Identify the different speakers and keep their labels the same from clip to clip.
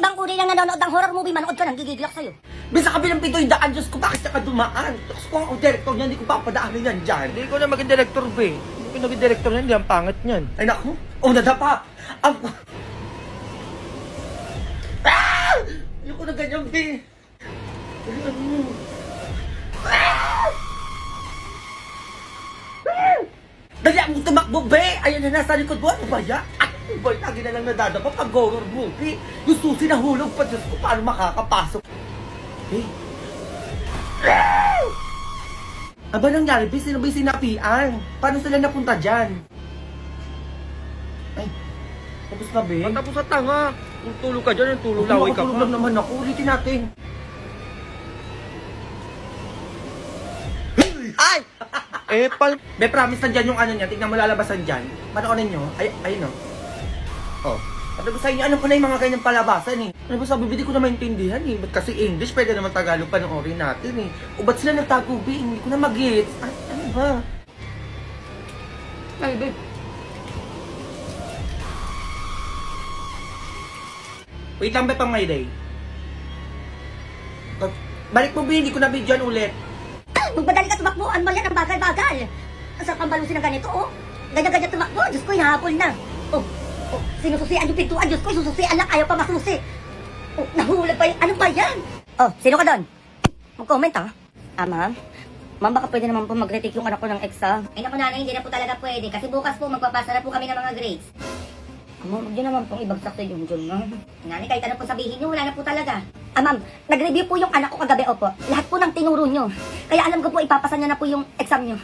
Speaker 1: ibang uri lang nanonood ng horror movie, manood ka nang gigigil ako sa'yo.
Speaker 2: Bisa ka bilang pito'y daan, Diyos ko, bakit ka dumaan? Diyos ko, ako director niyan, hindi ko papadaanin yan dyan.
Speaker 3: Hindi ko na maging director, be. Hindi ko naging director niyan, hindi ang pangit niyan.
Speaker 2: Ay naku, nadapa. Ang... Ah! Ayoko na ganyan, be. Dali ang tumakbo, be! Ayan na nasa likod mo, ano ba yan? Ano ba, lagi na lang nadadapa pag horror movie. Yung susi na hulog pa, Diyos ko, paano makakapasok? Be? Aba nangyari, be? Sino ba yung sinapian? Paano sila napunta dyan? Ay, tapos na, be?
Speaker 3: Matapos sa tanga. Kung tulog ka dyan, yung tulog laway ka
Speaker 2: Tulog
Speaker 3: pa.
Speaker 2: lang naman ako, ulitin natin. Ay!
Speaker 3: Be,
Speaker 2: promise nandyan yung ano niya. Tignan mo lalabasan dyan. Panoorin nyo. Ayun o. Oh. Ano ba sa inyo? Ano pa na yung mga ganyang palabasan eh? Ano ba sabi? Hindi ko na maintindihan eh. Ba't kasi English? Pwede naman Tagalog panoorin natin eh. O ba't sila nagtago, be? Hindi ko na mag-gets. Ay, ano ba? Ay, babe. Wait lang ba pang my day? Balik mo, be. Hindi ko na videoan ulit.
Speaker 1: Magmadali ka tumakbo, ano ba yan ang bagal-bagal? Ang sarap ang balusin ng ganito, oh. Ganyan-ganyan tumakbo, Diyos ko, hinahabol na. Oh, sinususian yung pintuan, Diyos ko, sususian lang, ayaw pa masusi. Oh, nahulog pa yun, ano ba yan? Oh, sino ka doon? Mag-comment, ah. Ma'am? Ma'am, baka pwede naman po mag-retake yung anak ko ng exam. Ay naku nanay, hindi na po talaga pwede, kasi bukas po magpapasa na po kami ng mga grades. Ma'am, yun naman pong ibagsak sa Junjun, ma'am. Nanay, kahit ano po sabihin nyo, wala na po talaga. Ma'am, nag-review po yung anak ko kagabi, opo. Lahat po ng tinuro nyo. Kaya alam ko po, ipapasa niya na po yung exam nyo.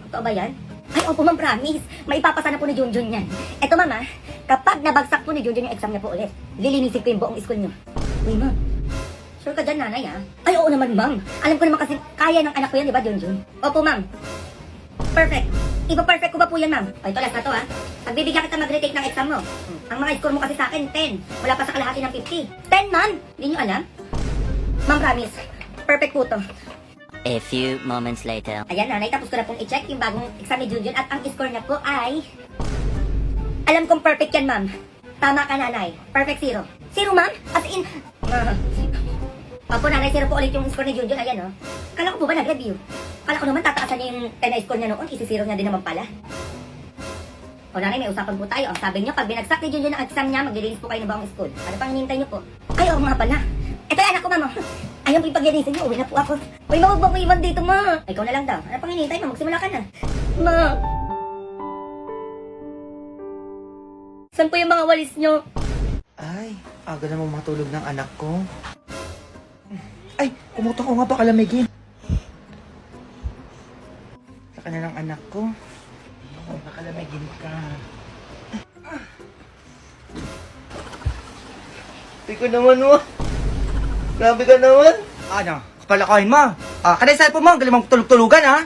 Speaker 1: Totoo ba yan? Ay, opo ma'am, promise. May ipapasa na po ni Junjun yan. Eto ma'am, kapag nabagsak po ni Junjun yung exam niya po ulit, lilinisin ko yung buong school nyo. Uy, ma'am. Sure ka dyan, nanay, Ay, oo naman, ma'am. Alam ko naman kasi kaya ng anak ko yan, di ba, Junjun? Opo, ma'am. Perfect. Ipa-perfect ko ba po yan, ma'am? O, ito last na to, Pagbibigyan kita mag-retake ng exam mo. Ang mga score mo kasi sa akin, 10. Wala pa sa kalahati ng 50. 10, ma'am! Hindi nyo alam? Ma'am, promise. Perfect po to.
Speaker 4: A few moments later.
Speaker 1: Ayan, nanay. Tapos ko na pong i-check yung bagong exam ni Junjun. At ang score na po ay... Alam kong perfect yan, ma'am. Tama ka, nanay. Perfect 0. 0, ma'am? As in... Opo, nanay. 0 po ulit yung score ni Junjun. Ayan, Kala ko po ba nag-review? Kala ko naman tataasan niya yung 10 na score niya noon. Isi-0 niya din naman pala. O nanay, may usapan po tayo. Ang sabi niyo, pag binagsak ni Junjun ang exam niya, mag-release po kayo ng buong school. Ano pang hinihintay niyo po? Ay, oo nga pala. Ito yung anak ko, ma'am. Ayaw po ipag-release niyo. Uwi na po ako. Uy, mawag mo iwan dito, ma. Ikaw na lang daw. Ano pang hinihintay mo? Magsimula ka na. Ma. Saan po yung mga walis niyo?
Speaker 2: Ay, aga namang matulog ng anak ko. Ay, kumutok ko nga baka lamigin. Saka na ng anak ko. Oh, nakalamigin ka.
Speaker 3: Ikaw naman mo. Grabe ka naman.
Speaker 2: Ano? Palakain mo. Kanay cellphone mo. Galing mong tulog-tulugan, ha?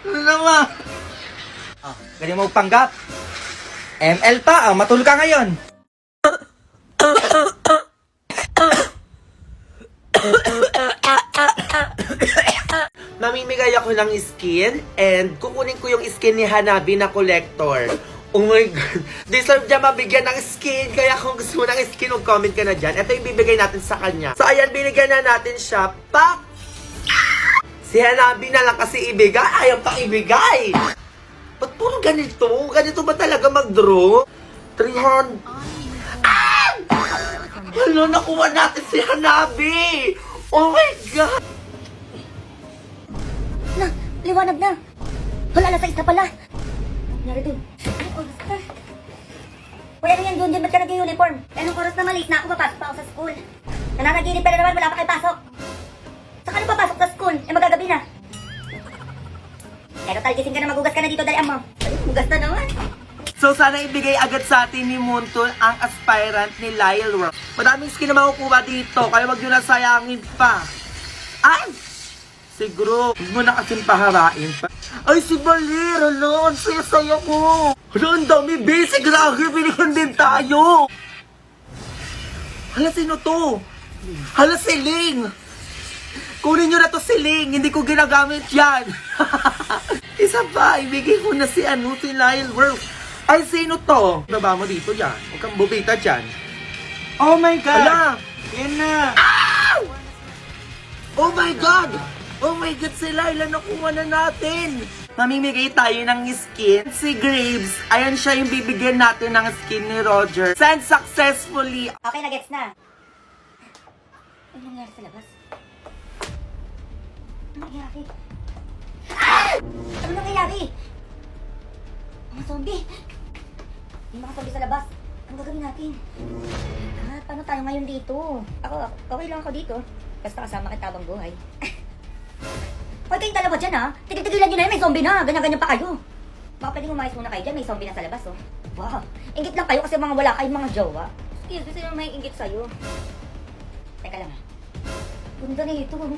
Speaker 3: Ano naman?
Speaker 2: Galing mo panggap. ML pa. Matulog ka ngayon. Mamimigay ako ng skin and kukunin ko yung skin ni Hanabi na collector. Oh my God. Deserve niya mabigyan ng skin. Kaya kung gusto mo ng skin, mag-comment ka na dyan. Ito yung bibigay natin sa kanya. So ayan, binigyan na natin siya. Pak! Si Hanabi na lang kasi ibigay. Ayaw pang ibigay. Ba't puro ganito? Ganito ba talaga mag-draw? 300. Ah! Ano, nakuha natin si Hanabi. Oh my God.
Speaker 1: Na, liwanag na. Wala na sa isa pala. Nangyari dun. Anong oras na? Uy, ano yan, Junjun? Ba't ka nag-uniform? Anong oras na maliit na ako? Papasok pa ako sa school. Nananaginip pa na naman, wala pa kayo pasok. Saka ano papasok sa school? Eh, magagabi na. Pero talgising ka na, magugas ka na dito, dali mo. Ay, mugas na naman.
Speaker 2: So sana ibigay agad sa atin ni Moonton ang aspirant ni Lyle Rock. Madaming skin na makukuha dito, kaya wag nyo na sayangin pa. Ay! Siguro, huwag mo na kasing paharain pa. Ay, si Balir! Hala, ang saya-saya ko! Hala, ang dami, basic grabe, binigyan din tayo! Hala, sino to? Hala, si Ling! Kunin nyo na to si Ling, hindi ko ginagamit yan! Isa pa, ibigay ko na si Lyle World. Ay, sino to? Baba mo dito yan. Huwag kang bubita dyan.
Speaker 3: Oh my God!
Speaker 2: Ala!
Speaker 3: Yan na!
Speaker 2: Oh my God! Oh my God, sila! Ilan nakuha na natin? Mamimigay tayo ng skin. Si Graves, ayan siya yung bibigyan natin ng skin ni Roger. Send successfully!
Speaker 1: Okay, na-gets na. Ano nangyari sa labas? Ano nangyari? Ah! Ano nangyari? Mga zombie! Yung mga zombie sa labas. Ang gagawin natin? Ah, paano tayo ngayon dito? Okay lang ako dito. Basta kasama kita habang buhay. Hoy, kayong dalawa dyan ha. Tigil-tigilan nyo na yun, may zombie na. Ganyan-ganyan pa kayo. Baka pwedeng umayos muna kayo dyan, may zombie na sa labas oh. Wow, ingit lang kayo kasi mga wala kayong mga jowa. Excuse me, sino may ingit sa'yo? Teka lang ha. Ganda na ito oh.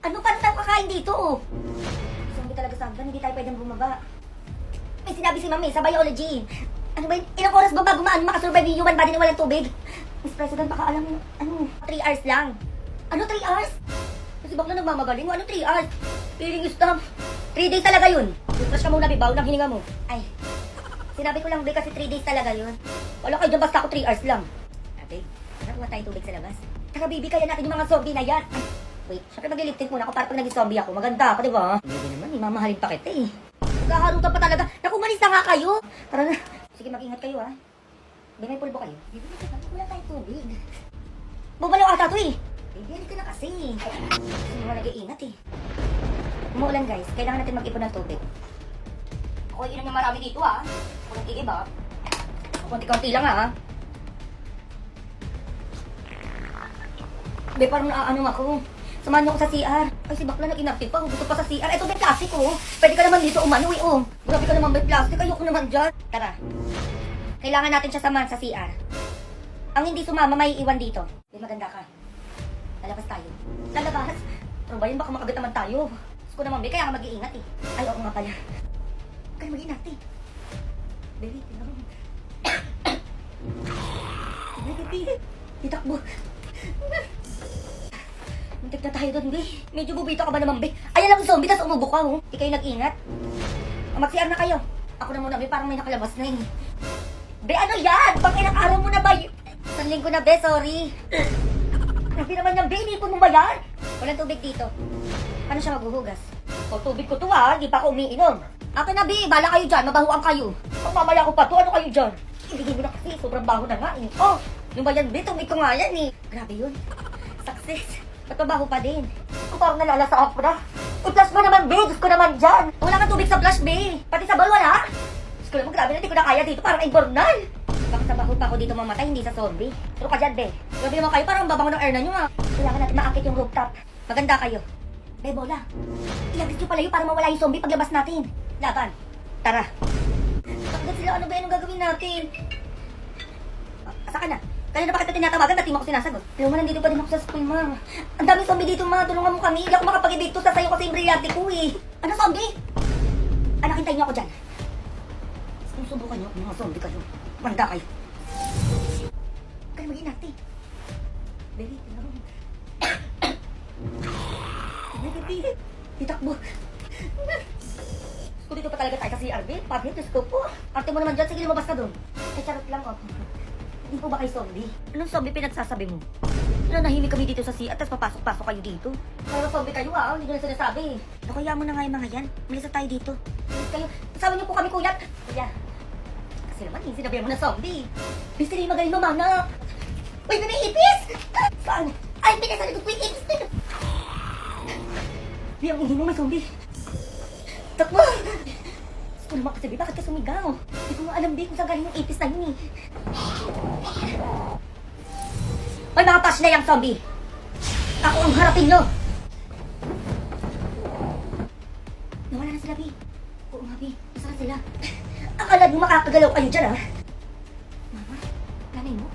Speaker 1: Ano pa tayo kakain dito oh? Zombie talaga sa hagdan, hindi tayo pwedeng bumaba. May sinabi si Mami sa biology. Ano ba yun? Ilang oras ba bago makasurvive yung human body na walang tubig? Miss President, baka alam mo, 3 hours lang. Ano 3 hours? Kasi bakla nagmamagaling mo, ano 3 hours? Feeling is 3 days talaga yun. Refresh ka muna, bibaw ng hininga mo. Ay, sinabi ko lang, Be, kasi 3 days talaga yun. Wala kayo dyan, basta ako 3 hours lang. Ate, nakuha tayong tubig sa labas. Taka, baby, kaya natin yung mga zombie na yan. Ay, wait, syempre maglilip tint muna ako para pag naging zombie ako. Maganda ako, di ba? Hindi naman, mamahalin pa kita eh. Naghaharutan pa talaga. Naku, malis na nga kayo. Tara na. Sige, mag-ingat kayo ha. Be, may pulbo kayo. Baby, wala tayong tubig. Bumalaw ata to eh. Baby, ka na kasi. Hindi mo nag-iingat eh. Umuulan guys, kailangan natin mag-ipon ng tubig. Ako inom yung marami dito ha. Kung nagigib ha. Konti-konti lang ha. Be, parang naaano ako. Samahan niyo ako sa CR. Ay, si bakla nag-inapit pa. Gusto pa sa CR. Ito, may plastic oh. Pwede ka naman dito umano eh oh. Grabe ka naman may plastic. Ayoko naman dyan. Tara. Kailangan natin siya samahan sa CR. Ang hindi sumama, may iwan dito. Be, maganda ka. Lalabas tayo. Lalabas? Pero ba yun? Baka makagat naman tayo. Gusto ko naman, Be, kaya ka mag-iingat eh. Ay, oo nga pala. Kaya mag-iingat eh. Baby, tingnan mo. Baby, itakbo. Muntik na tayo doon, Be. Medyo bubito ka ba naman, Be? Ayan lang zombie, tas umubo ka, oh. Di kayo nag-ingat. Mag-CR na kayo. Ako na muna, Be, parang may nakalabas na eh. Be, ano yan? Pang ilang araw mo na ba? Isang linggo na, Be, sorry. Grabe naman yan, Be. Inipon mo ba yan? Walang tubig dito. Paano siya maghuhugas? O, tubig ko to, ha? Di pa ako umiinom. Akin na, Be. Bala kayo dyan. Mabahuan kayo. Pag mamaya ko pa to, ano kayo dyan? Ibigay mo na kasi. Sobrang baho na nga, eh. Oh, yung ba yan, Be? Tubig ko nga yan, eh. Grabe yun. Success. Ba't mabaho pa din? Ako parang nalalasa ako na. I-flush mo naman, Be. Diyos ko naman dyan. Wala kang tubig sa flush, Be. Pati sa bawal, ha? Diyos ko naman, grabe na. Hindi ko na kaya dito. Parang imbornal. Baka sa baho pa ako dito mamatay, hindi sa zombie. Pero ka dyan, Be. Grabe naman kayo, parang babango ng air na nyo, ha? Kailangan natin maakit yung rooftop. Maganda kayo. Be, bola. Ilagis nyo pala yun para mawala yung zombie paglabas natin. Laban. Tara. Takot sila, ano ba yan ang gagawin natin? Asa ka na? Kanina pa kita tinatawagan, dati mo ako sinasagot. Pero man, nandito pa din ako sa school, ma. Ang dami zombie dito, ma. Tulungan mo kami. Hindi ako makapag-ibig to sa sayo kasi yung brilyante ko, eh. Ano, zombie? Anak, hintayin niyo ako dyan. Kung subukan niyo, mga zombie kayo. Manda kayo. Kaya maging natin. Baby, tingnan mo. Baby, itakbo. Kung dito pa talaga tayo sa CRB, pabit, Diyos ko po. Arte mo naman dyan, sige lumabas ka doon. Ay, charot lang, oh. Hindi po ba kayo zombie? Anong zombie pinagsasabi mo? Ano, nahimik kami dito sa CR, tapos papasok-pasok kayo dito. Pero zombie kayo, ah, hindi ko na sinasabi. Kaya mo na nga yung mga yan. Umalis na tayo dito. Umalis kayo. Kasama niyo po kami, kuya. Kuya. Kasi naman, sinabihan mo na zombie. Bisa na yung magaling mamana. Uy, may ipis! Saan? Ay, pinasa na ko yung ipis na. Di, ang ingin mo, may zombie. Takbo! Gusto naman kasi, bakit ka sumigaw? Hindi ko nga alam, Bi, kung saan galing yung ipis na yun, eh. Hoy, mga pash na yung zombie! Ako ang harapin nyo! Nawala na sila, Bi. Oo nga, Bi. Nasaan sila? Akala nyo makakagalaw kayo dyan, ha? Mama, nanay mo?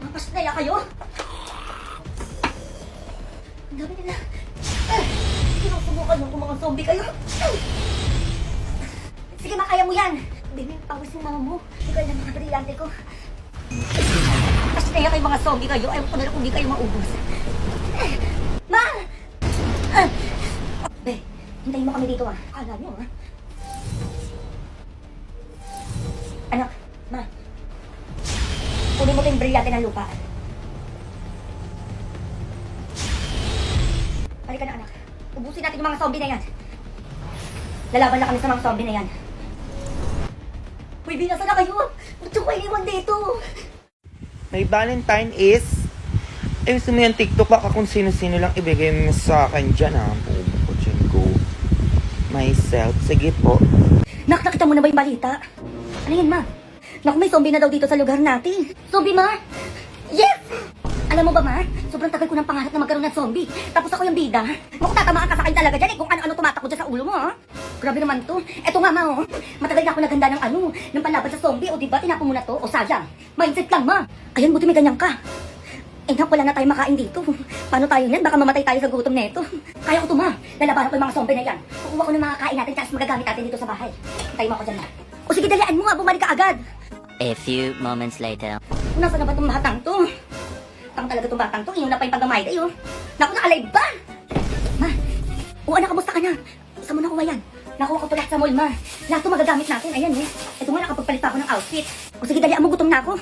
Speaker 1: Mga pash na kayo? Ang dami nila. Sinusubukan nyo kung mga zombie kayo. Sige, makaya mo yan. Baby, pawis yung mama mo. Hindi ko alam mga brilyante ko. Kasi kaya kayo mga zombie kayo. Ayaw ko na lang kung di kayo maubos. Ma! Be, Hintayin mo kami dito ah. Akala nyo ah. Anak, ma. Kunin mo ito yung brilyante ng lupa. Halika na anak. Ubusin natin yung mga zombie na yan. Lalaban na kami sa mga zombie na yan. Uy, binasa na kayo! Ba't yung kayo iwan dito?
Speaker 3: May Valentine is... Eh, gusto mo yung TikTok baka kung sino-sino lang ibigay mo sa akin dyan, ha? Boom, dyan, go. Myself. Sige po.
Speaker 1: Nak, nakita mo na ba yung balita? Ano yun, ma? Naku, may zombie na daw dito sa lugar natin. Zombie, ma? Yes! Alam mo ba, ma? Sobrang tagal ko ng pangarap na magkaroon ng zombie. Tapos ako yung bida. Naku, tatamaan ka sa akin talaga dyan eh. Kung ano-ano tumatakbo dyan sa ulo mo, ha? Grabe naman to. Eto nga, ma, oh. Matagal na ako naganda ng panlaban sa zombie. O diba, tinapo mo na to? O sayang. Mindset lang, ma. Ayan, buti may ganyan ka. Eh, nak, wala na tayo makain dito. Paano tayo yan? Baka mamatay tayo sa gutom neto. Kaya ko to, ma. Lalabanan ko yung mga zombie na yan. Kukuha ko ng mga kain natin, tapos magagamit natin dito sa bahay. Hintayin mo ako dyan, ma. O sige, dalian mo nga. Bumalik ka agad.
Speaker 4: A few moments later.
Speaker 1: Nasaan na ba itong batang to? Tang talaga itong batang to. Iyon na pa yung panggamay kayo. Naku, na-alive ba? Ma, o anak, kamusta ka na? Saan mo nakuha yan? Nakuha ko to lahat sa mall, ma. Lahat to magagamit natin. Ayan, eh. Ito nga, nakapagpalit pa ako ng outfit. O sige, dalian mo, gutom na ako.